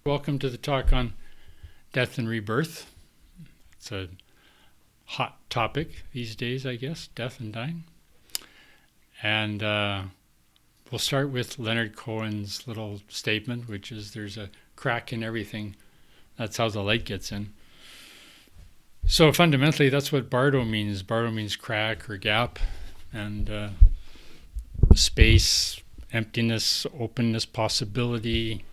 Welcome to the talk on death and rebirth. It's a hot topic these days, I guess, death and dying. And we'll start with Leonard Cohen's little statement, which is there's a crack in everything. That's how the light gets in. So fundamentally, that's what Bardo means. Bardo means crack or gap, and space, emptiness, openness, possibility.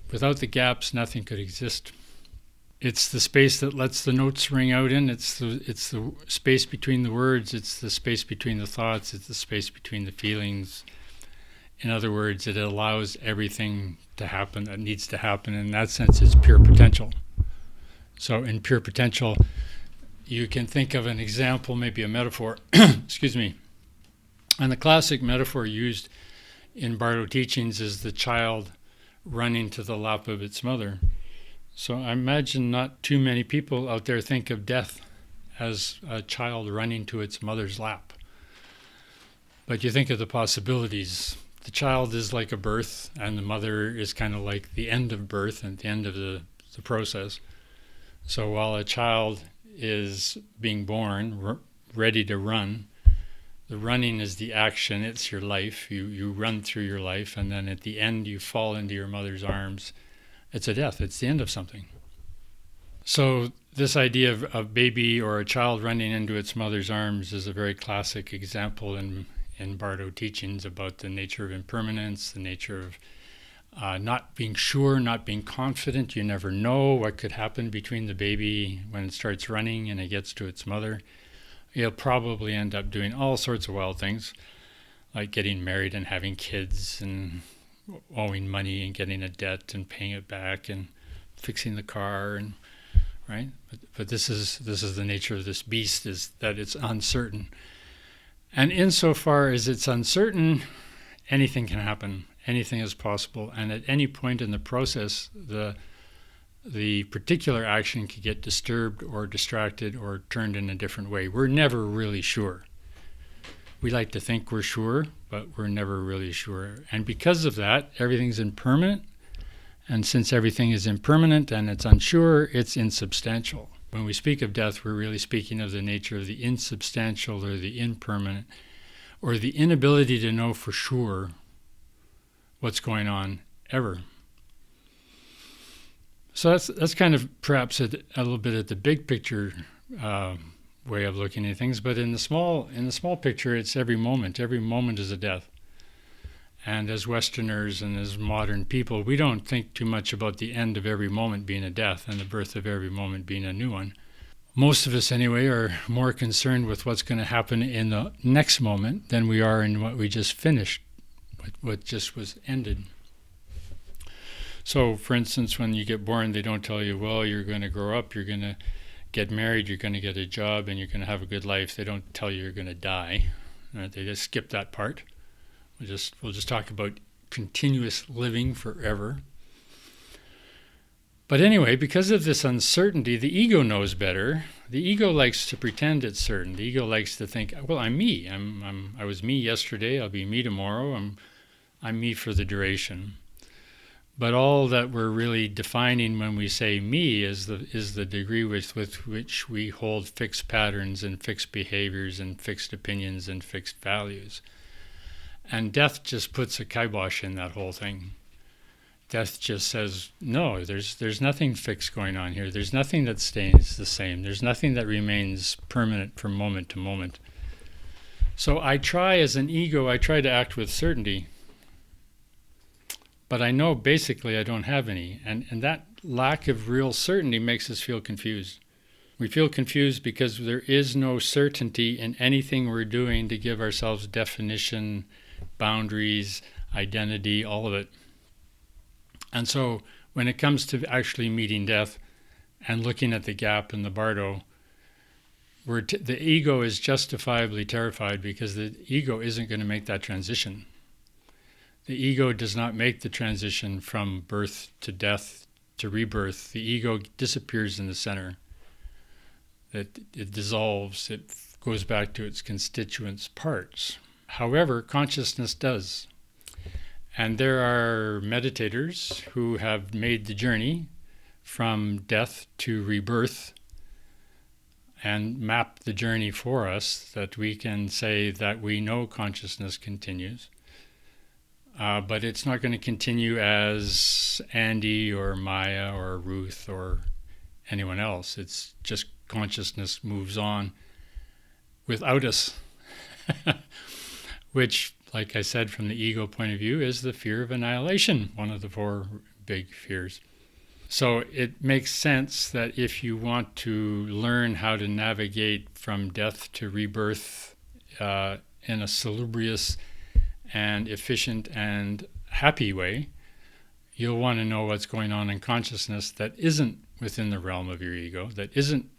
Without the gaps, nothing could exist. It's the space that lets the notes ring out in. It's the space between the words. It's the space between the thoughts. It's the space between the feelings. In other words, it allows everything to happen that needs to happen. In that sense, it's pure potential. So in pure potential, you can think of an example, maybe a metaphor, excuse me. And the classic metaphor used in Bardo teachings is the child running to the lap of its mother. So I imagine not too many people out there think of death as a child running to its mother's lap. But you think of the possibilities. The child is like a birth, and the mother is kind of like the end of birth and the end of the process. So while a child is being born, ready to run, the running is the action, it's your life. You run through your life, and then at the end you fall into your mother's arms. It's a death, it's the end of something. So this idea of a baby or a child running into its mother's arms is a very classic example in Bardo teachings about the nature of impermanence, the nature of not being sure, not being confident. You never know what could happen between the baby when it starts running and it gets to its mother. You'll probably end up doing all sorts of wild things, like getting married and having kids and owing money and getting a debt and paying it back and fixing the car, and right. But this is the nature of this beast, is that it's uncertain. And insofar as it's uncertain, anything can happen. Anything is possible, and at any point in the process, the particular action could get disturbed or distracted or turned in a different way. We're never really sure. We like to think we're sure, but we're never really sure. And because of that, everything's impermanent. And since everything is impermanent and it's unsure, it's insubstantial. When we speak of death, we're really speaking of the nature of the insubstantial or the impermanent, or the inability to know for sure what's going on ever. So that's kind of perhaps a little bit at the big picture way of looking at things, but in the small picture, it's every moment. Every moment is a death. And as Westerners and as modern people, we don't think too much about the end of every moment being a death and the birth of every moment being a new one. Most of us, anyway, are more concerned with what's going to happen in the next moment than we are in what we just finished, what just was ended. So, for instance, when you get born, they don't tell you, well, you're going to grow up, you're going to get married, you're going to get a job, and you're going to have a good life. They don't tell you you're going to die. Right? They just skip that part. We'll just talk about continuous living forever. But anyway, because of this uncertainty, the ego knows better. The ego likes to pretend it's certain. The ego likes to think, well, I'm me. I was me yesterday. I'll be me tomorrow. I'm me for the duration. But all that we're really defining when we say me is the degree with which we hold fixed patterns and fixed behaviors and fixed opinions and fixed values. And death just puts a kibosh in that whole thing. Death just says, no, there's nothing fixed going on here. There's nothing that stays the same. There's nothing that remains permanent from moment to moment. So as an ego, I try to act with certainty. But I know basically I don't have any. And that lack of real certainty makes us feel confused. We feel confused because there is no certainty in anything we're doing to give ourselves definition, boundaries, identity, all of it. And so when it comes to actually meeting death and looking at the gap in the Bardo, the ego is justifiably terrified because the ego isn't going to make that transition. The ego does not make the transition from birth to death to rebirth. The ego disappears in the center. It dissolves. It goes back to its constituent parts. However, consciousness does. And there are meditators who have made the journey from death to rebirth and map the journey for us, that we can say that we know consciousness continues. But it's not going to continue as Andy or Maya or Ruth or anyone else. It's just consciousness moves on without us, which, like I said, from the ego point of view, is the fear of annihilation, one of the four big fears. So it makes sense that if you want to learn how to navigate from death to rebirth in a salubrious and efficient and happy way, you'll want to know what's going on in consciousness that isn't within the realm of your ego, that isn't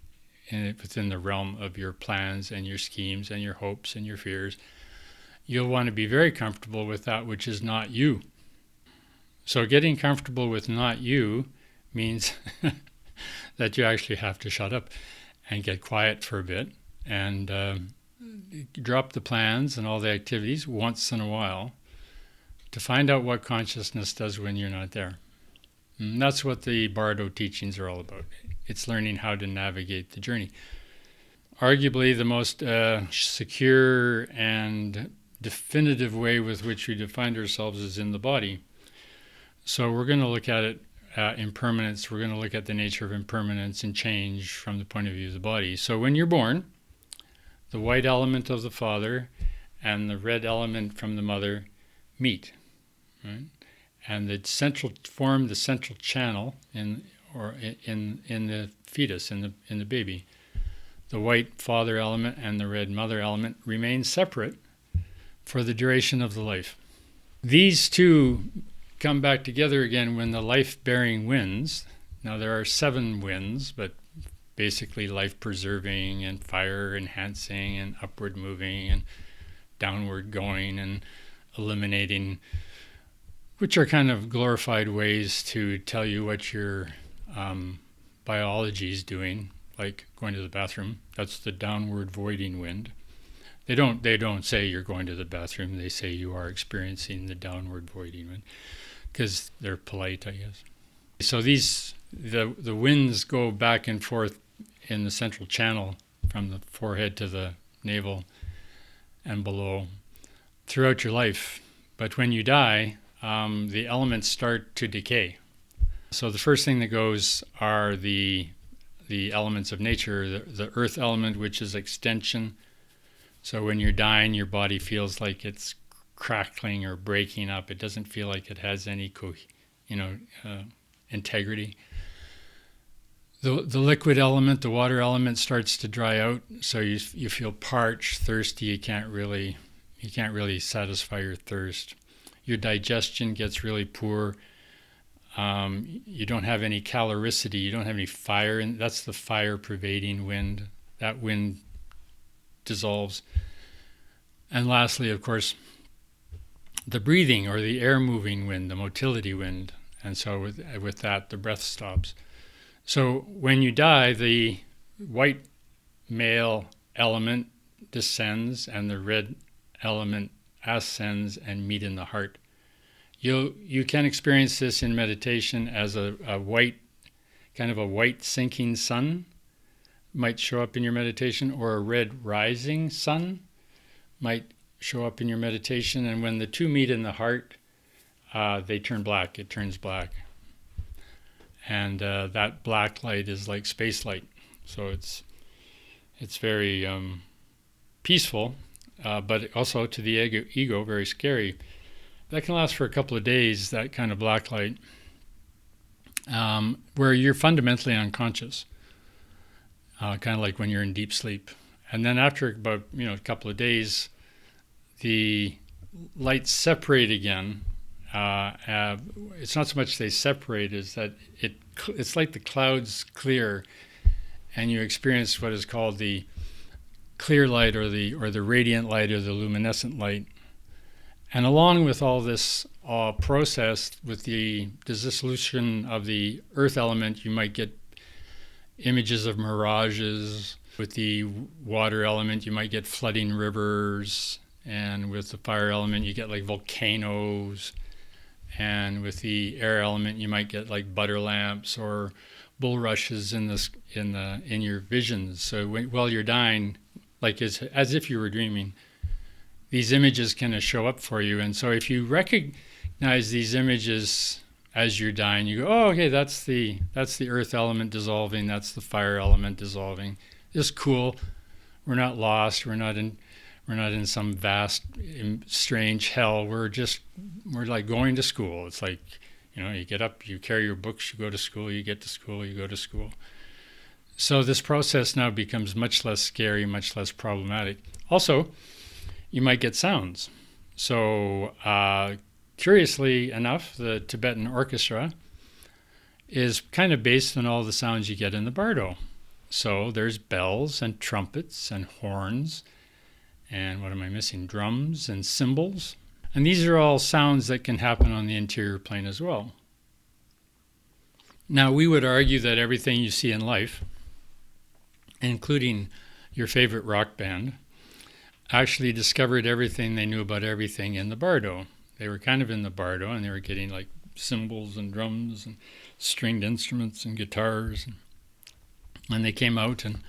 within the realm of your plans and your schemes and your hopes and your fears. You'll want to be very comfortable with that which is not you. So getting comfortable with not you means that you actually have to shut up and get quiet for a bit and drop the plans and all the activities once in a while to find out what consciousness does when you're not there. And that's what the Bardo teachings are all about. It's learning how to navigate the journey. Arguably the most secure and definitive way with which we define ourselves is in the body. So we're going to look at it impermanence. We're going to look at the nature of impermanence and change from the point of view of the body. So when you're born, the white element of the father and the red element from the mother meet, right? And the central form the central channel in the fetus, in the baby. The white father element and the red mother element remain separate for the duration of the life. These two come back together again when the life-bearing winds. Now there are 7 winds, but basically life-preserving and fire-enhancing and upward moving and downward going and eliminating, which are kind of glorified ways to tell you what your biology is doing, like going to the bathroom. That's the downward voiding wind. They don't say you're going to the bathroom. They say you are experiencing the downward voiding wind, because they're polite, I guess. So the winds go back and forth in the central channel from the forehead to the navel and below throughout your life. But when you die, the elements start to decay. So the first thing that goes are the elements of nature, the earth element, which is extension. So when you're dying, your body feels like it's crackling or breaking up. It doesn't feel like it has any integrity. The liquid element, the water element, starts to dry out, so you feel parched, thirsty. You can't really satisfy your thirst. Your digestion gets really poor. You don't have any caloricity. You don't have any fire, and that's the fire pervading wind. That wind dissolves. And lastly, of course, the breathing or the air moving wind, the motility wind. And so with that, the breath stops. So when you die, the white male element descends and the red element ascends and meet in the heart. You can experience this in meditation as a white, kind of a white sinking sun might show up in your meditation, or a red rising sun might show up in your meditation. And when the two meet in the heart, they turn black. It turns black. And that black light is like space light. So it's very peaceful, but also to the ego very scary. That can last for a couple of days, that kind of black light, where you're fundamentally unconscious, kind of like when you're in deep sleep. And then after about a couple of days, the lights separate again. It's not so much they separate as that it's like the clouds clear, and you experience what is called the clear light or the radiant light or the luminescent light. And along with all this process, with the dissolution of the earth element, you might get images of mirages. With the water element, you might get flooding rivers. And with the fire element, you get like volcanoes. And with the air element, you might get like butter lamps or bulrushes in your visions. So while you're dying, like as if you were dreaming, these images kind of show up for you. And so if you recognize these images as you're dying, you go, oh, okay, that's the earth element dissolving, that's the fire element dissolving. It's cool. We're not lost. We're not in some vast, strange hell. We're like going to school. It's like, you get up, you carry your books, you go to school, you get to school, you go to school. So this process now becomes much less scary, much less problematic. Also, you might get sounds. So curiously enough, the Tibetan orchestra is kind of based on all the sounds you get in the Bardo. So there's bells and trumpets and horns and what am I missing? Drums and cymbals. And these are all sounds that can happen on the interior plane as well. Now, we would argue that everything you see in life, including your favorite rock band, actually discovered everything they knew about everything in the Bardo. They were kind of in the Bardo, and they were getting like cymbals and drums and stringed instruments and guitars. And they came out and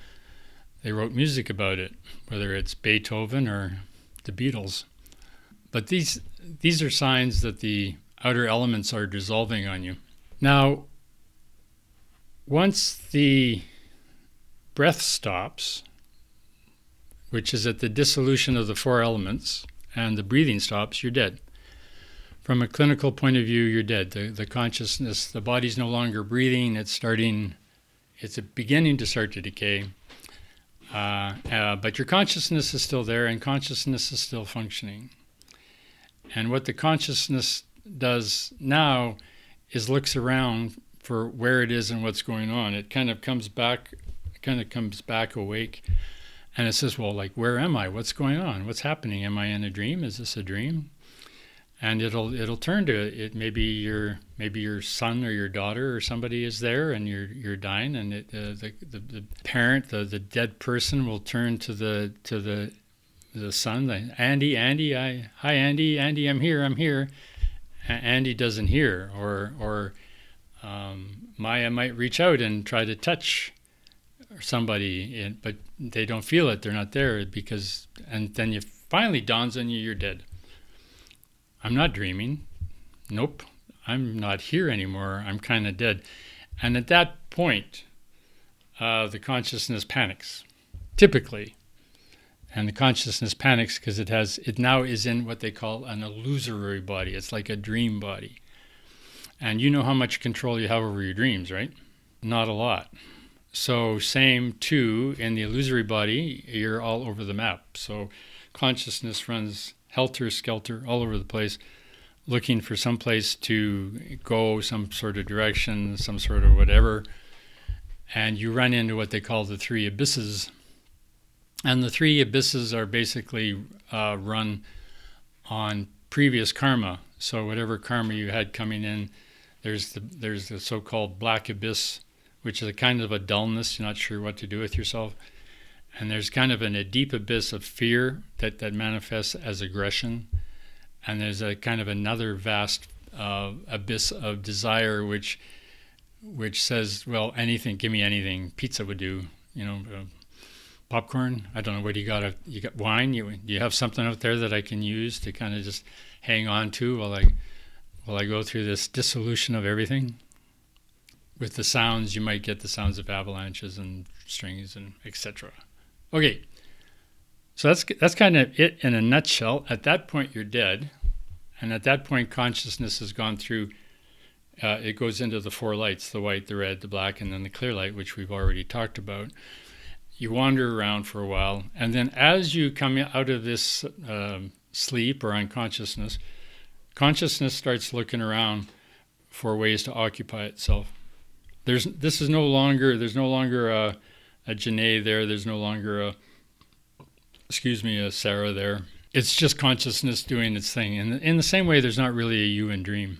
they wrote music about it, whether it's Beethoven or the Beatles. But these are signs that the outer elements are dissolving on you. Now, once the breath stops, which is at the dissolution of the four elements, and the breathing stops, you're dead. From a clinical point of view, you're dead. The consciousness, the body's no longer breathing. It's beginning to start to decay. But your consciousness is still there, and consciousness is still functioning. And what the consciousness does now is looks around for where it is and what's going on. It kind of comes back awake, and it says, well, like, where am I? What's going on? What's happening? Am I in a dream? Is this a dream? And it'll turn to it. Maybe your son or your daughter or somebody is there, and you're dying, and the parent, the dead person, will turn to the son. Andy, hi Andy, I'm here. Andy doesn't hear, or Maya might reach out and try to touch somebody, but they don't feel it. They're not there and then it finally dawns on you, you're dead. I'm not dreaming. Nope, I'm not here anymore. I'm kind of dead. And at that point, the consciousness panics, typically. And the consciousness panics because it now is in what they call an illusory body. It's like a dream body. And you know how much control you have over your dreams, right? Not a lot. So same too, in the illusory body, you're all over the map. So consciousness runs helter-skelter all over the place, looking for some place to go, some sort of direction, some sort of whatever. And you run into what they call the three abysses. And the three abysses are basically run on previous karma. So whatever karma you had coming in, there's the so-called black abyss, which is a kind of a dullness. You're not sure what to do with yourself. And there's kind of a deep abyss of fear that manifests as aggression. And there's a kind of another vast abyss of desire, which says, well, anything, give me anything. Pizza would do, popcorn. I don't know, what do you got? You got wine? Do you have something out there that I can use to kind of just hang on to while I go through this dissolution of everything? With the sounds, you might get the sounds of avalanches and strings and etc. Okay, so that's kind of it in a nutshell. At that point, you're dead, and at that point, consciousness has gone through. It goes into the four lights: the white, the red, the black, and then the clear light, which we've already talked about. You wander around for a while, and then as you come out of this sleep or unconsciousness, consciousness starts looking around for ways to occupy itself. There's no longer a Janae there. There's no longer a Sarah there. It's just consciousness doing its thing. And in the same way, there's not really a you in dream.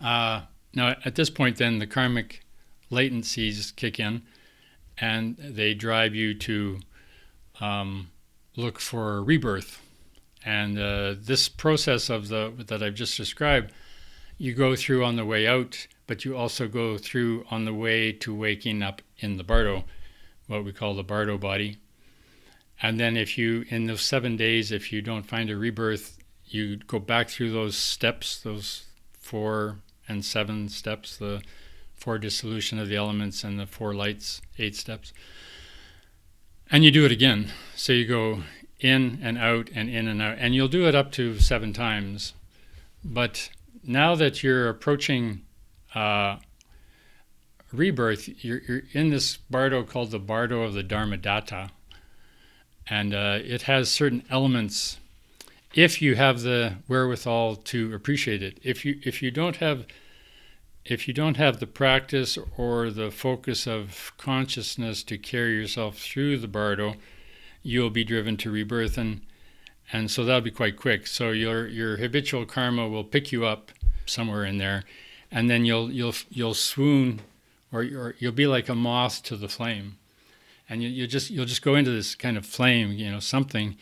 Now, at this point, then, the karmic latencies kick in, and they drive you to look for rebirth. And this process that I've just described, you go through on the way out, but you also go through on the way to waking up in the Bardo, what we call the Bardo body. And then in those 7 days, if you don't find a rebirth, you go back through those steps, those 4 and 7 steps, the 4 dissolution of the elements and the 4 lights, 8 steps. And you do it again. So you go in and out and in and out. And you'll do it up to 7 times. But now that you're approaching rebirth, you're in this Bardo called the Bardo of the Dharmata. And it has certain elements, if you have the wherewithal to appreciate it. If you don't have the practice or the focus of consciousness to carry yourself through the Bardo, you'll be driven to rebirth, and so that'll be quite quick. So your habitual karma will pick you up somewhere in there, and then you'll swoon, or you'll be like a moth to the flame, and you'll just go into this kind of flame, something.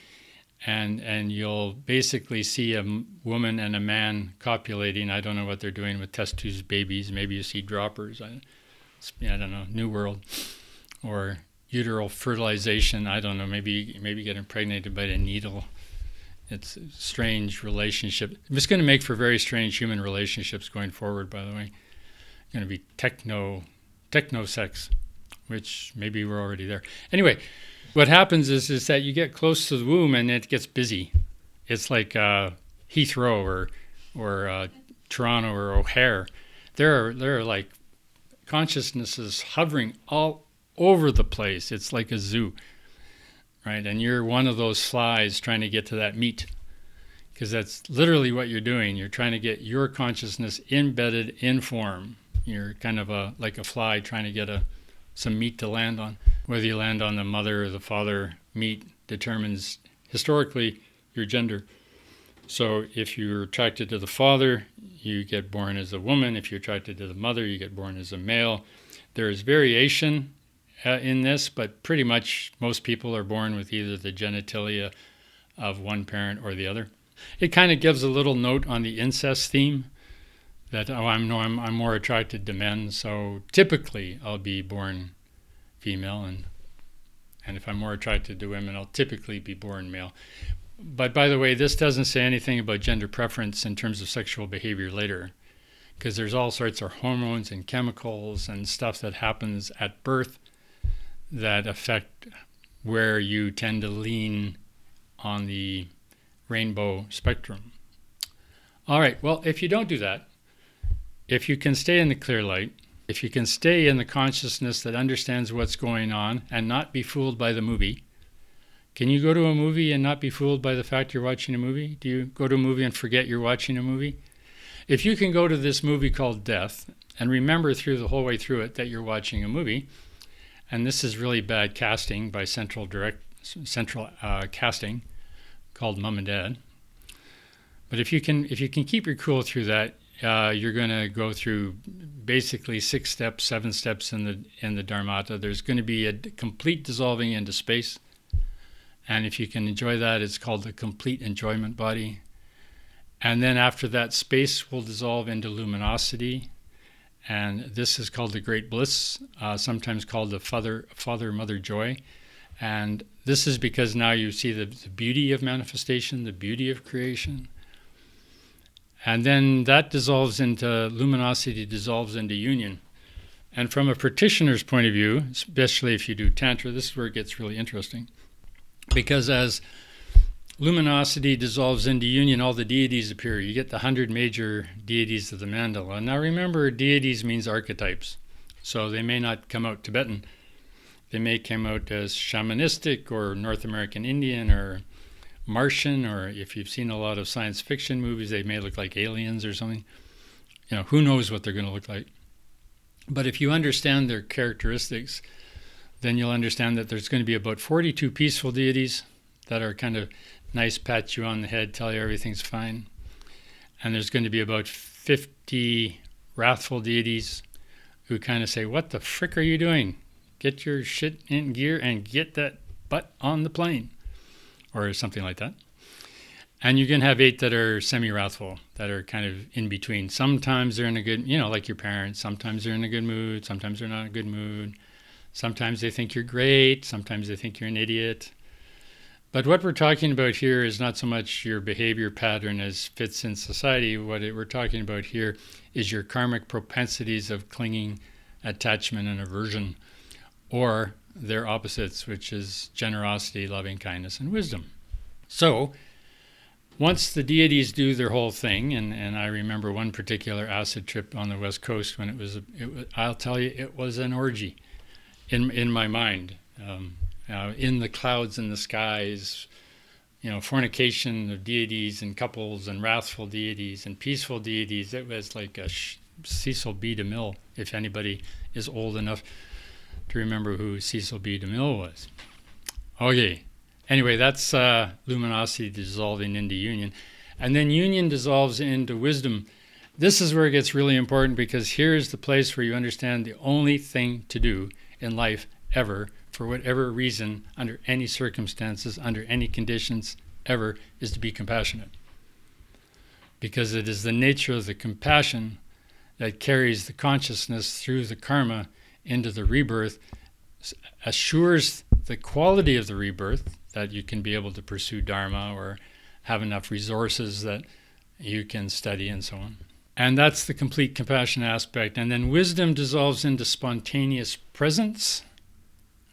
And you'll basically see a woman and a man copulating. I don't know what they're doing with test tubes, babies. Maybe you see droppers. I don't know, New World. Or uteral fertilization. I don't know, maybe get impregnated by a needle. It's a strange relationship. It's going to make for very strange human relationships going forward, by the way. Going to be techno sex, which maybe we're already there. Anyway, what happens is that you get close to the womb and it gets busy. It's like Heathrow or Toronto or O'Hare. There are like consciousnesses hovering all over the place. It's like a zoo, right? And you're one of those flies trying to get to that meat, because that's literally what you're doing. You're trying to get your consciousness embedded in form. You're kind of like a fly trying to get some meat to land on. Whether you land on the mother or the father meat determines historically your gender. So if you're attracted to the father, you get born as a woman. If you're attracted to the mother, you get born as a male. There is variation in this, but pretty much most people are born with either the genitalia of one parent or the other. It kind of gives a little note on the incest theme that I'm more attracted to men, so typically I'll be born female, and if I'm more attracted to women, I'll typically be born male. But by the way, this doesn't say anything about gender preference in terms of sexual behavior later, because there's all sorts of hormones and chemicals and stuff that happens at birth that affect where you tend to lean on the rainbow spectrum. All right, well, if you don't do that, if you can stay in the clear light, if you can stay in the consciousness that understands what's going on and not be fooled by the movie. Can you go to a movie and not be fooled by the fact you're watching a movie? Do you go to a movie and forget you're watching a movie? If you can go to this movie called Death and remember through the whole way through it that you're watching a movie, and this is really bad casting by central casting called Mom and Dad. But if you can keep your cool through that, you're going to go through basically 6 steps, 7 steps in the Dharmata. There's going to be a complete dissolving into space. And if you can enjoy that, it's called the complete enjoyment body. And then after that, space will dissolve into luminosity. And this is called the great bliss, sometimes called the father-mother joy. And this is because now you see the beauty of manifestation, the beauty of creation. And then that dissolves into luminosity, dissolves into union. And from a practitioner's point of view, especially if you do Tantra, this is where it gets really interesting. Because as luminosity dissolves into union, all the deities appear. You get the 100 major deities of the mandala. Now remember, deities means archetypes. So they may not come out Tibetan. They may come out as shamanistic or North American Indian or Martian, or if you've seen a lot of science fiction movies, they may look like aliens or something. Who knows what they're going to look like. But if you understand their characteristics, then you'll understand that there's going to be about 42 peaceful deities that are kind of nice, pat you on the head, tell you everything's fine. And there's going to be about 50 wrathful deities who kind of say, what the frick are you doing? Get your shit in gear and get that butt on the plane. Or something like that. And you can have 8 that are semi-wrathful, that are kind of in between. Sometimes they're in a good, like your parents, sometimes they're in a good mood, sometimes they're not in a good mood. Sometimes they think you're great, sometimes they think you're an idiot. But what we're talking about here is not so much your behavior pattern as fits in society. What we're talking about here is your karmic propensities of clinging, attachment, and aversion, or their opposites, which is generosity, loving kindness, and wisdom. So, once the deities do their whole thing, and I remember one particular acid trip on the West Coast when it was I'll tell you, it was an orgy in my mind. In the clouds and the skies, fornication of deities and couples and wrathful deities and peaceful deities. It was like a Cecil B. DeMille, if anybody is old enough to remember who Cecil B. DeMille was. Okay. Anyway, that's luminosity dissolving into union. And then union dissolves into wisdom. This is where it gets really important, because here's the place where you understand the only thing to do in life ever, for whatever reason, under any circumstances, under any conditions ever, is to be compassionate. Because it is the nature of the compassion that carries the consciousness through the karma into the rebirth, assures the quality of the rebirth, that you can be able to pursue Dharma or have enough resources that you can study and so on. And that's the complete compassion aspect. And then wisdom dissolves into spontaneous presence,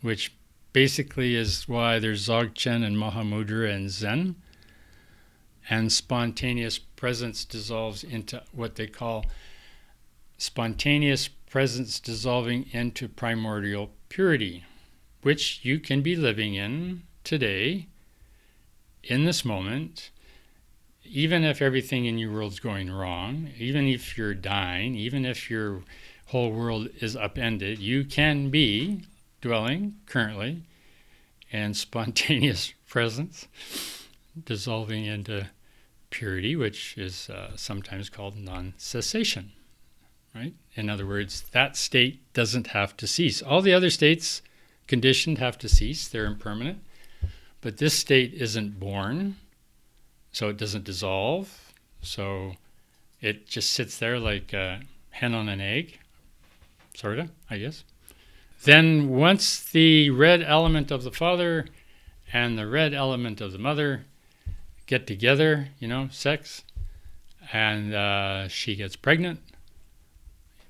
which basically is why there's Dzogchen and Mahamudra and Zen. And spontaneous presence dissolves into what they call spontaneous presence dissolving into primordial purity, which you can be living in today, in this moment, even if everything in your world's going wrong, even if you're dying, even if your whole world is upended, you can be dwelling currently in spontaneous presence, dissolving into purity, which is sometimes called non-cessation, right? In other words, that state doesn't have to cease. All the other states, conditioned, have to cease. They're impermanent. But this state isn't born, so it doesn't dissolve. So it just sits there like a hen on an egg, sort of, I guess. Then once the red element of the father and the red element of the mother get together, sex, and she gets pregnant,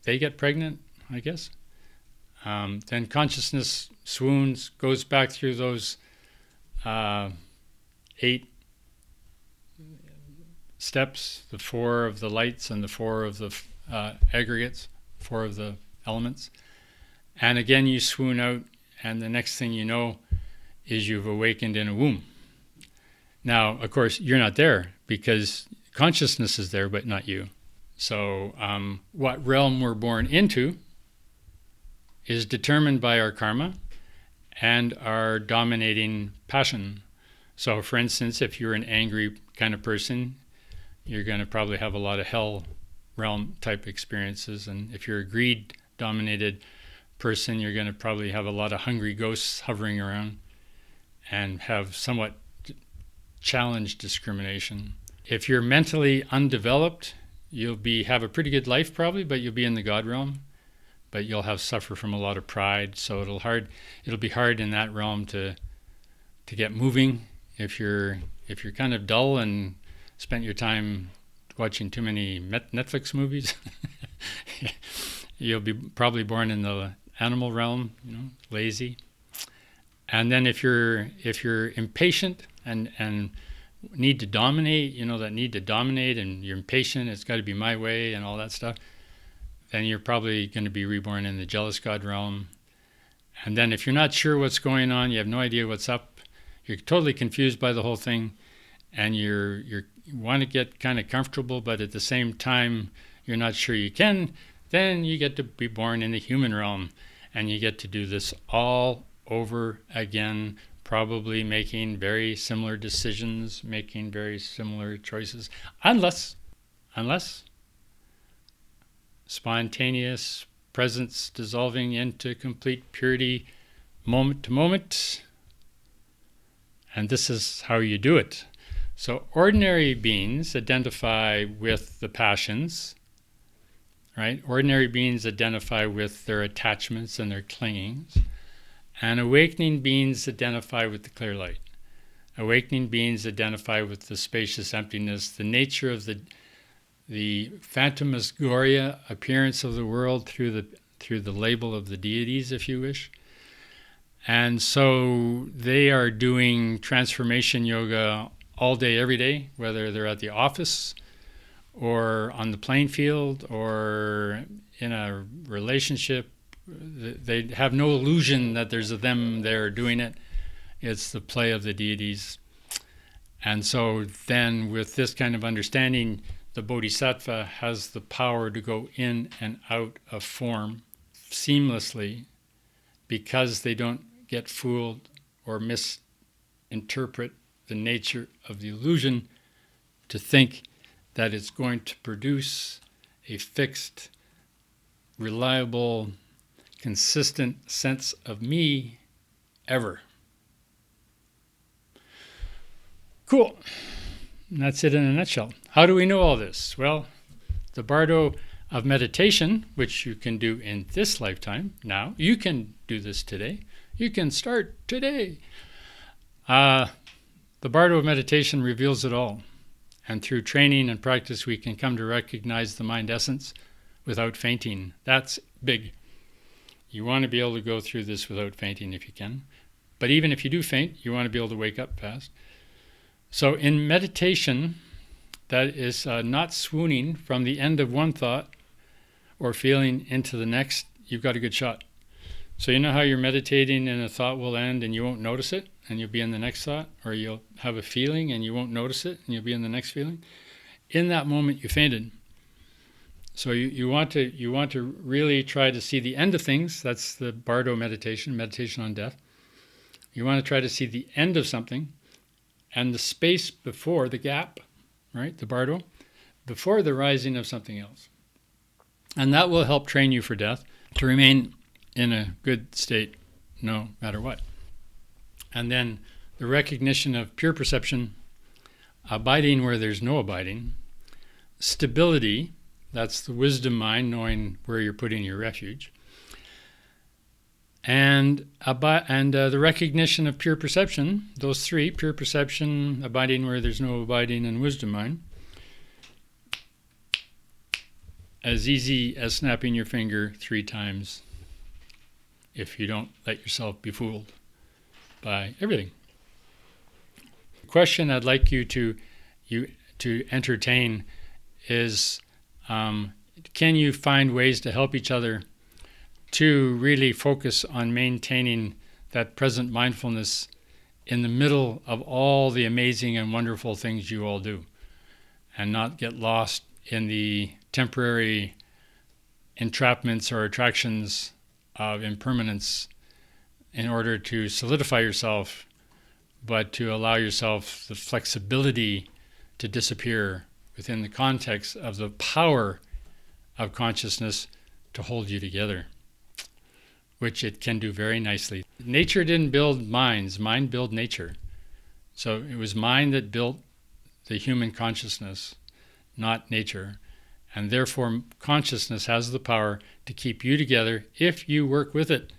they get pregnant, I guess, then consciousness swoons, goes back through those 8 steps, the 4 of the lights and the 4 of the aggregates, 4 of the elements. And again, you swoon out, and the next thing you know is you've awakened in a womb. Now, of course, you're not there, because consciousness is there, but not you. So what realm we're born into is determined by our karma and our dominating passion. So, for instance, if you're an angry kind of person, you're going to probably have a lot of hell realm type experiences. And if you're a greed-dominated person, you're going to probably have a lot of hungry ghosts hovering around and have somewhat challenged discrimination. If you're mentally undeveloped, you'll have a pretty good life probably, but you'll be in the God realm. But you'll suffer from a lot of pride, so it'll be hard in that realm to get moving. If you're kind of dull and spent your time watching too many Netflix movies, you'll be probably born in the animal realm, lazy. And then if you're impatient and need to dominate, that need to dominate, and you're impatient, it's got to be my way and all that stuff, then you're probably going to be reborn in the jealous God realm. And then if you're not sure what's going on, you have no idea what's up, you're totally confused by the whole thing, and you want to get kind of comfortable, but at the same time, you're not sure you can, then you get to be born in the human realm, and you get to do this all over again, probably making very similar decisions, making very similar choices, unless spontaneous presence dissolving into complete purity moment to moment. And this is how you do it. So ordinary beings identify with the passions, right? Ordinary beings identify with their attachments and their clingings. And awakening beings identify with the clear light. Awakening beings identify with the spacious emptiness, the nature of the phantasmagoria appearance of the world through the label of the deities, if you wish. And so they are doing transformation yoga all day, every day, whether they're at the office or on the playing field or in a relationship. They have no illusion that there's a them there doing it. It's the play of the deities. And so then with this kind of understanding, the bodhisattva has the power to go in and out of form seamlessly, because they don't get fooled or misinterpret the nature of the illusion to think that it's going to produce a fixed, reliable, consistent sense of me ever. Cool. And that's it in a nutshell. How do we know all this? Well, the Bardo of meditation, which you can do in this lifetime now, you can do this today. You can start today. The Bardo of meditation reveals it all. And through training and practice, we can come to recognize the mind essence without fainting. That's big. You want to be able to go through this without fainting if you can. But even if you do faint, you want to be able to wake up fast. So in meditation, that is not swooning from the end of one thought or feeling into the next, you've got a good shot. So you know how you're meditating and a thought will end and you won't notice it and you'll be in the next thought, or you'll have a feeling and you won't notice it and you'll be in the next feeling? In that moment, you fainted. So you want to really try to see the end of things. That's the Bardo meditation on death. You want to try to see the end of something and the space before, the gap, right, the Bardo, before the rising of something else. And that will help train you for death, to remain in a good state no matter what. And then the recognition of pure perception, abiding where there's no abiding, stability, that's the wisdom mind, knowing where you're putting your refuge, and the recognition of pure perception, those three, pure perception, abiding where there's no abiding, and wisdom mind, as easy as snapping your finger 3 times if you don't let yourself be fooled by everything. The question I'd like you to entertain is, can you find ways to help each other to really focus on maintaining that present mindfulness in the middle of all the amazing and wonderful things you all do, and not get lost in the temporary entrapments or attractions of impermanence in order to solidify yourself, but to allow yourself the flexibility to disappear within the context of the power of consciousness to hold you together, which it can do very nicely. Nature didn't build minds, mind built nature. So it was mind that built the human consciousness, not nature. And therefore, consciousness has the power to keep you together if you work with it.